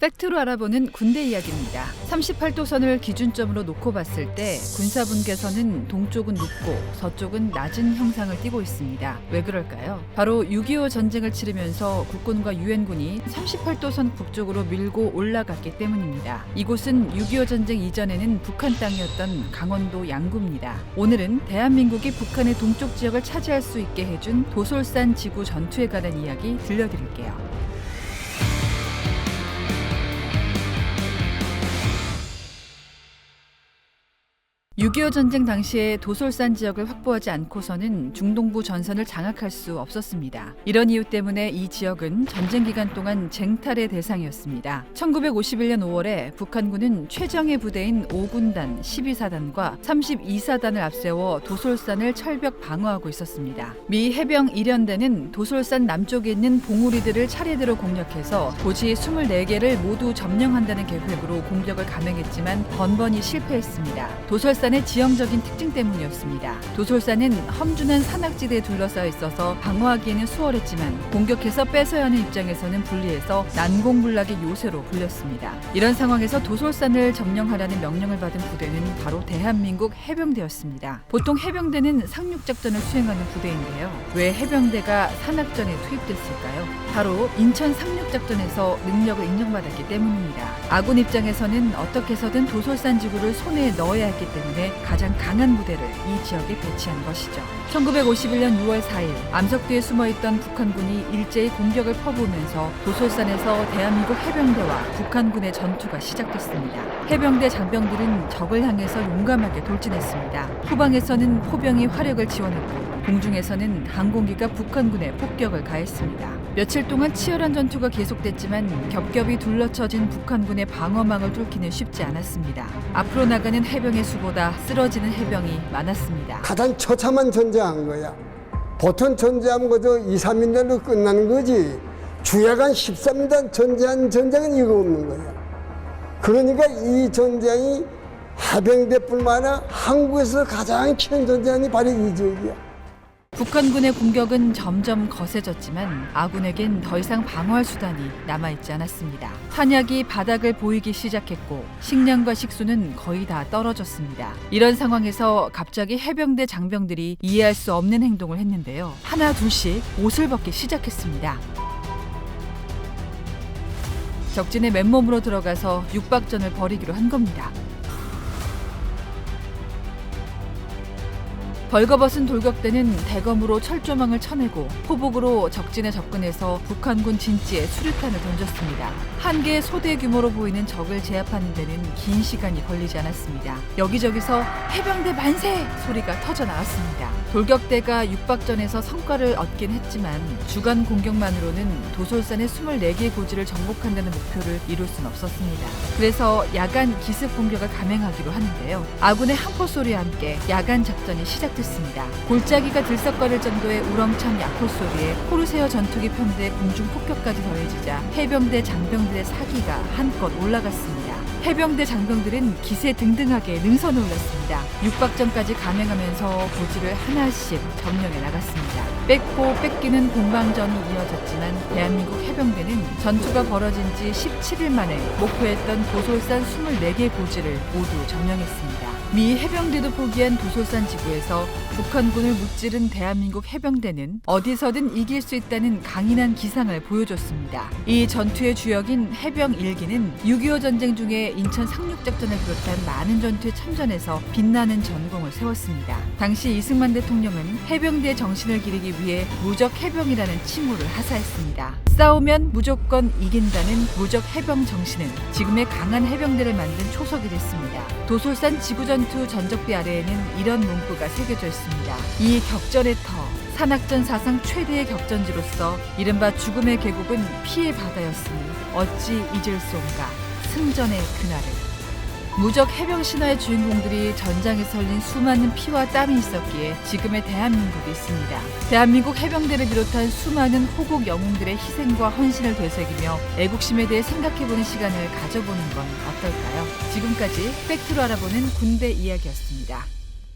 팩트로 알아보는 군대 이야기입니다. 38도선을 기준점으로 놓고 봤을 때 군사분계선은 동쪽은 높고 서쪽은 낮은 형상을 띠고 있습니다. 왜 그럴까요? 바로 6.25 전쟁을 치르면서 국군과 유엔군이 38도선 북쪽으로 밀고 올라갔기 때문입니다. 이곳은 6.25 전쟁 이전에는 북한 땅이었던 강원도 양구입니다. 오늘은 대한민국이 북한의 동쪽 지역을 차지할 수 있게 해준 도솔산 지구 전투에 관한 이야기 들려드릴게요. 6.25 전쟁 당시에 도솔산 지역을 확보하지 않고서는 중동부 전선을 장악할 수 없었습니다. 이런 이유 때문에 이 지역은 전쟁 기간 동안 쟁탈의 대상이었습니다. 1951년 5월에 북한군은 최정예 부대인 5군단 12사단과 32사단을 앞세워 도솔산을 철벽 방어하고 있었습니다. 미 해병 1연대는 도솔산 남쪽에 있는 봉우리들을 차례대로 공략해서 고지 24개를 모두 점령한다는 계획으로 공격을 감행했지만 번번이 실패했습니다. 도솔산의 지형적인 특징 때문이었습니다. 도솔산은 험준한 산악지대에 둘러싸여 있어서 방어하기에는 수월했지만 공격해서 뺏어야 하는 입장에서는 불리해서 난공불락의 요새로 불렸습니다. 이런 상황에서 도솔산을 점령하라는 명령을 받은 부대는 바로 대한민국 해병대였습니다. 보통 해병대는 상륙작전을 수행하는 부대인데요. 왜 해병대가 산악전에 투입됐을까요? 바로 인천 상륙작전에서 능력을 인정받았기 때문입니다. 아군 입장에서는 어떻게 해서든 도솔산 지구를 손에 넣어야 했기 때문에 가장 강한 부대를 이 지역에 배치한 것이죠. 1951년 6월 4일 암석뒤에 숨어있던 북한군이 일제히 공격을 퍼부으면서 도솔산에서 대한민국 해병대와 북한군의 전투가 시작됐습니다. 해병대 장병들은 적을 향해서 용감하게 돌진했습니다. 후방에서는 포병이 화력을 지원했고 공중에서는 항공기가 북한군에 폭격을 가했습니다. 며칠 동안 치열한 전투가 계속됐지만 겹겹이 둘러쳐진 북한군의 방어망을 뚫기는 쉽지 않았습니다. 앞으로 나가는 해병의 수보다 쓰러지는 해병이 많았습니다. 가장 처참한 전쟁한 거야. 보통 전쟁하면 그저 2, 3일 내로 끝나는 거지. 주야간 13일 전쟁한 전쟁은 이거 없는 거야. 그러니까 이 전쟁이 해병대뿐만 아니라 한국에서 가장 큰 전쟁이 바로 이 지역이야. 북한군의 공격은 점점 거세졌지만 아군에겐 더 이상 방어할 수단이 남아있지 않았습니다. 탄약이 바닥을 보이기 시작했고 식량과 식수는 거의 다 떨어졌습니다. 이런 상황에서 갑자기 해병대 장병들이 이해할 수 없는 행동을 했는데요. 하나 둘씩 옷을 벗기 시작했습니다. 적진의 맨몸으로 들어가서 육박전을 벌이기로 한 겁니다. 벌거벗은 돌격대는 대검으로 철조망을 쳐내고 포복으로 적진에 접근해서 북한군 진지에 수류탄을 던졌습니다. 한 개의 소대 규모로 보이는 적을 제압하는 데는 긴 시간이 걸리지 않았습니다. 여기저기서 해병대 만세! 소리가 터져 나왔습니다. 돌격대가 육박전에서 성과를 얻긴 했지만 주간 공격만으로는 도솔산의 24개의 고지를 정복한다는 목표를 이룰 순 없었습니다. 그래서 야간 기습 공격을 감행하기로 하는데요. 아군의 함포 소리와 함께 야간 작전이 시작됐습니다. 골짜기가 들썩거릴 정도의 우렁찬 야포 소리에 코르세어 전투기 편대의 공중 폭격까지 더해지자 해병대 장병들의 사기가 한껏 올라갔습니다. 해병대 장병들은 기세등등하게 능선을 올렸습니다. 육박전까지 감행하면서 고지를 하나씩 점령해 나갔습니다. 뺏고 뺏기는 공방전이 이어졌지만 대한민국 해병대는 전투가 벌어진 지 17일 만에 목표했던 도솔산 24개 고지를 모두 점령했습니다. 미 해병대도 포기한 도솔산 지구에서 북한군을 무찌른 대한민국 해병대는 어디서든 이길 수 있다는 강인한 기상을 보여줬습니다. 이 전투의 주역인 해병 1기는 6.25 전쟁 중에 인천 상륙작전을 비롯한 많은 전투에 참전해서 빛나는 전공을 세웠습니다. 당시 이승만 대통령은 해병대의 정신을 기리기 위해 무적 해병이라는 칭호를 하사했습니다. 싸우면 무조건 이긴다는 무적 해병 정신은 지금의 강한 해병대를 만든 초석이 됐습니다. 도솔산 지구전투 전적비 아래에는 이런 문구가 새겨져 있습니다. 이 격전의 터, 산악전 사상 최대의 격전지로서 이른바 죽음의 계곡은 피의 바다였으니 어찌 잊을 수 온가 승전의 그날을. 무적 해병 신화의 주인공들이 전장에서 흘린 수많은 피와 땀이 있었기에 지금의 대한민국이 있습니다. 대한민국 해병대를 비롯한 수많은 호국 영웅들의 희생과 헌신을 되새기며 애국심에 대해 생각해보는 시간을 가져보는 건 어떨까요? 지금까지 팩트로 알아보는 군대 이야기였습니다.